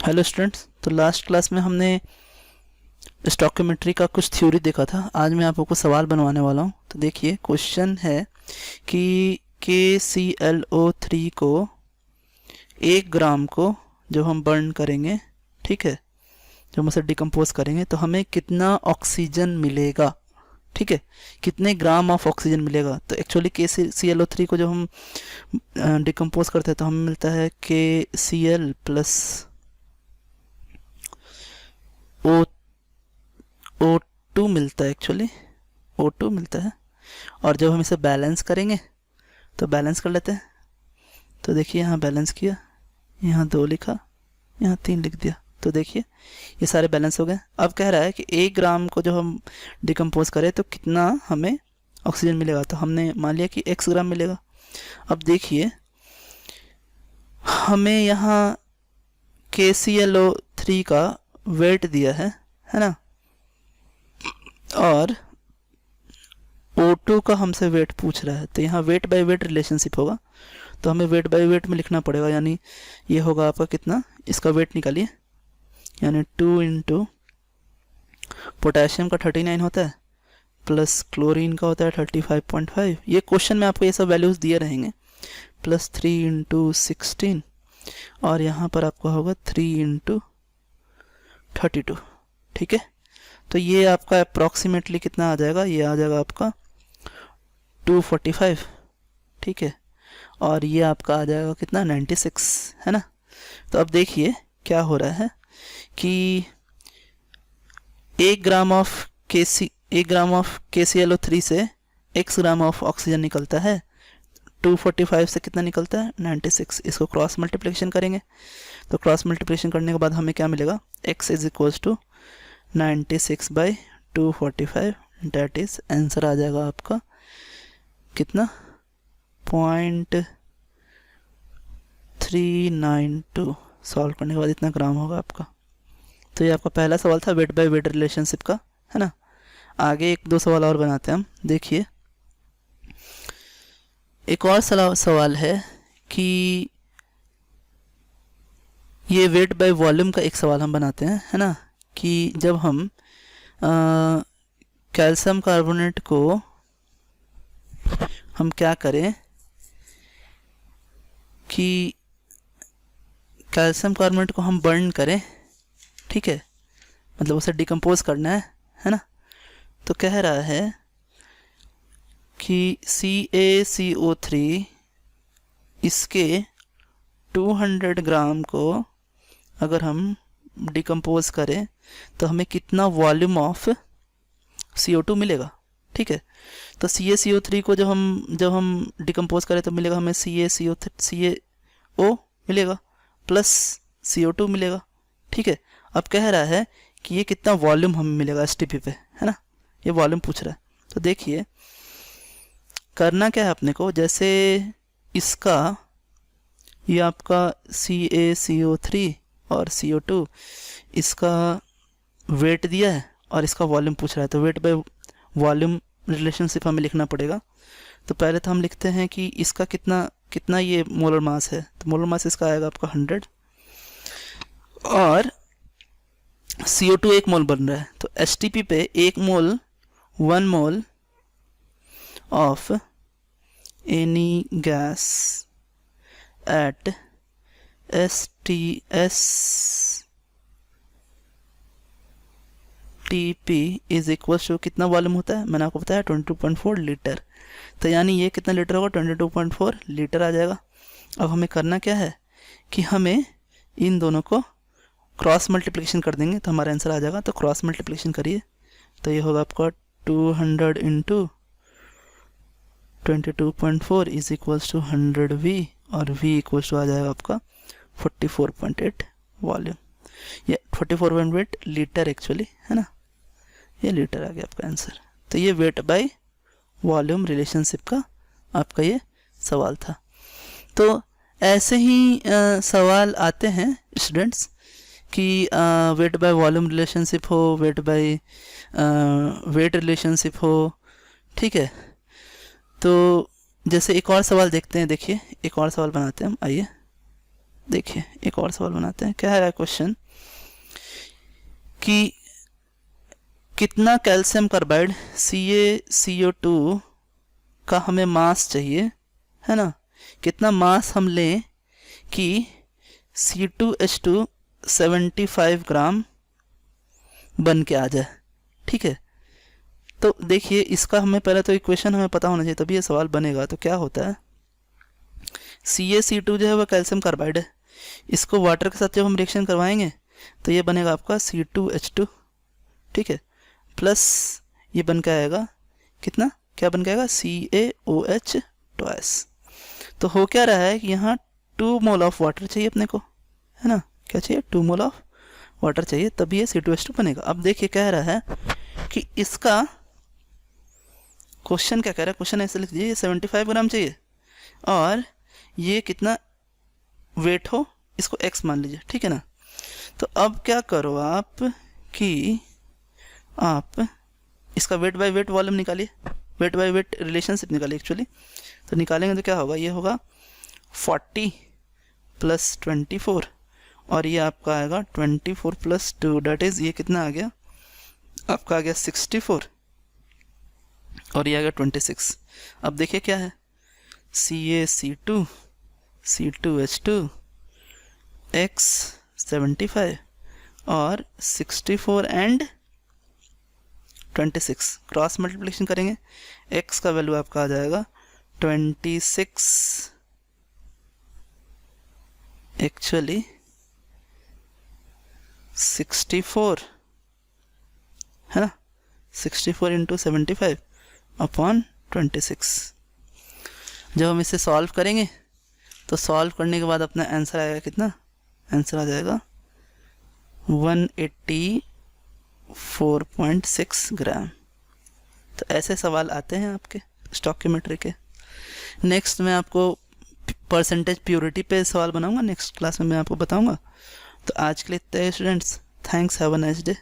Hello students. तो last class में हमने स्टोइकियोमेट्री का कुछ थ्योरी देखा था। आज मैं आप लोगों को सवाल बनवाने वाला हूँ। तो देखिए, क्वेश्चन है कि KClO3 को 1 ग्राम को जब हम बर्न करेंगे, ठीक है, जब हम उसे डिकम्पोज करेंगे तो हमें कितना ऑक्सीजन मिलेगा। ठीक है, कितने ग्राम ऑफ ऑक्सीजन मिलेगा। तो एक्चुअली KClO3 को जब हम डिकम्पोज करते हैं तो हमें मिलता है KCl प्लस O2 मिलता है। एक्चुअली O2 मिलता है। और जब हम इसे बैलेंस करेंगे तो बैलेंस कर लेते हैं। तो देखिए, यहाँ बैलेंस किया, यहाँ 2 लिखा, यहाँ 3 लिख दिया। तो देखिए ये सारे बैलेंस हो गए। अब कह रहा है कि 1 ग्राम को जब हम डिकम्पोज करें तो कितना हमें ऑक्सीजन मिलेगा। तो हमने मान लिया कि x ग्राम मिलेगा। अब देखिए, हमें यहाँ KClO3 का वेट दिया है ना, और O2 का हमसे वेट पूछ रहा है। तो यहाँ वेट बाय वेट रिलेशनशिप होगा, तो हमें वेट बाय वेट में लिखना पड़ेगा। यानी ये होगा आपका कितना, इसका वेट निकालिए, यानी 2 इंटू पोटेशियम का 39 होता है प्लस क्लोरीन का होता है 35.5। ये क्वेश्चन में आपको ये सब वैल्यूज़ दिए रहेंगे। प्लस 3 इंटू 16, और यहाँ पर आपका होगा 3 इंटू 32। ठीक है, तो ये आपका अप्रॉक्सीमेटली कितना आ जाएगा, ये आ जाएगा आपका 245। ठीक है, और ये आपका आ जाएगा कितना, 96, है ना। तो अब देखिए क्या हो रहा है कि 1 ग्राम ऑफ KClO3 से x ग्राम ऑफ ऑक्सीजन निकलता है। 245 से कितना निकलता है, 96। इसको क्रॉस मल्टीप्लिकेशन करेंगे तो क्रॉस मल्टीप्लिकेशन करने के बाद हमें क्या मिलेगा, x is equals to 96 by 245। That is answer आ जाएगा आपका कितना, 0.392। सॉल्व करने के बाद इतना ग्राम होगा आपका। तो ये आपका पहला सवाल था वेट बाय वेट रिलेशनशिप का, है ना। आगे 1-2 सवाल और बनाते हैं हम। देखिए, एक और सवाल है कि ये वेट बाय वॉल्यूम का एक सवाल हम बनाते हैं, है ना, कि जब हम कैल्शियम कार्बोनेट को हम क्या करें कि कैल्शियम कार्बोनेट को हम बर्न करें, ठीक है, मतलब उसे डिकम्पोज करना है ना। तो कह रहा है कि CaCO3 इसके 200 ग्राम को अगर हम डिकम्पोज करें तो हमें कितना वॉल्यूम ऑफ CO2 मिलेगा। ठीक है, तो CaCO3 को जब हम डिकम्पोज करें तो मिलेगा हमें CaO मिलेगा प्लस CO2 मिलेगा। ठीक है, अब कह रहा है कि ये कितना वॉल्यूम हमें मिलेगा STP पे, है ना, ये वॉल्यूम पूछ रहा है। तो देखिए करना क्या है अपने को, जैसे इसका ये आपका CaCO3 और CO2 इसका वेट दिया है और इसका वॉल्यूम पूछ रहा है, तो वेट बाय वॉल्यूम रिलेशनशिप हमें लिखना पड़ेगा। तो पहले तो हम लिखते हैं कि इसका कितना ये मोलर मास है। तो मोलर मास इसका आएगा आपका 100, और CO2 1 मोल बन रहा है, तो STP पे 1 mole 1 mole of any gas at STP is equal to कितना वॉल्यूम होता है, मैंने आपको बताया 22.4 लीटर। तो यानी ये कितना लीटर होगा, 22.4 लीटर आ जाएगा। अब हमें करना क्या है कि हमें इन दोनों को क्रॉस मल्टीप्लिकेशन कर देंगे तो हमारा आंसर आ जाएगा। तो क्रॉस मल्टीप्लिकेशन करिए, तो ये होगा आपका 200 into 22.4 is equals to 100V, और V इक्वल्स टू आ जाएगा आपका 44.8 वॉल्यूम। ये 44.8 लीटर एक्चुअली, है ना, ये लीटर आ गया आपका आंसर। तो ये वेट बाय वॉल्यूम रिलेशनशिप का आपका ये सवाल था। तो ऐसे ही सवाल आते हैं स्टूडेंट्स कि वेट बाय वॉल्यूम रिलेशनशिप हो, वेट बाय वेट रिलेशनशिप हो। ठीक है, तो जैसे एक और सवाल देखते हैं। देखिए एक और सवाल बनाते हैं हम, आइए। देखिए एक और सवाल बनाते हैं। क्या है क्वेश्चन कि कितना कैल्शियम कार्बाइड CaCO2 का हमें मास चाहिए, है ना, कितना मास हम लें कि C2H2 75 ग्राम बन के आ जाए। ठीक है, तो देखिए इसका हमें पहले तो इक्वेशन हमें पता होना चाहिए तभी ये सवाल बनेगा। तो क्या होता है, CaC2 जो है वह कैल्शियम कार्बाइड है, इसको वाटर के साथ जब हम रिएक्शन करवाएंगे तो ये बनेगा आपका C2H2, ठीक है, प्लस ये बन के आएगा कितना, क्या बन के आएगा CaOH ट्वाइस। तो हो क्या रहा है कि यहाँ 2 मोल ऑफ वाटर चाहिए अपने को, है ना, क्या चाहिए 2 मोल ऑफ वाटर चाहिए, तभी ये C2H2 बनेगा। अब देखिए कह रहा है कि इसका क्वेश्चन क्या कह रहा है, क्वेश्चन ऐसे लिख दीजिए, ये 75 ग्राम चाहिए और ये कितना वेट हो इसको x मान लीजिए, ठीक है ना। तो अब क्या करो आप कि आप इसका वेट बाय वेट वॉल्यूम निकालिए, वेट बाय वेट रिलेशनशिप निकालिए एक्चुअली। तो निकालेंगे तो क्या होगा, ये होगा 40 + 24 और ये आपका आएगा 24 + 2 डेट इज़ ये कितना आ गया आपका, आ गया 64 और ये आ गया 26। अब देखिए क्या है, CaC2 C2H2 x 75 और 64 एंड 26 क्रॉस मल्टीप्लिकेशन करेंगे, x का वैल्यू आपका आ जाएगा 26 एक्चुअली 64, है ना, 64 × 75 अपॉन 26। जब हम इसे सॉल्व करेंगे तो सॉल्व करने के बाद अपना आंसर आएगा कितना, आंसर आ जाएगा 184.6 ग्राम। तो ऐसे सवाल आते हैं आपके स्टोइकियोमेट्री के। नेक्स्ट मैं आपको परसेंटेज प्योरिटी पे सवाल बनाऊंगा, नेक्स्ट क्लास में मैं आपको बताऊंगा। तो आज के लिए इतना ही students, thanks, have a nice day.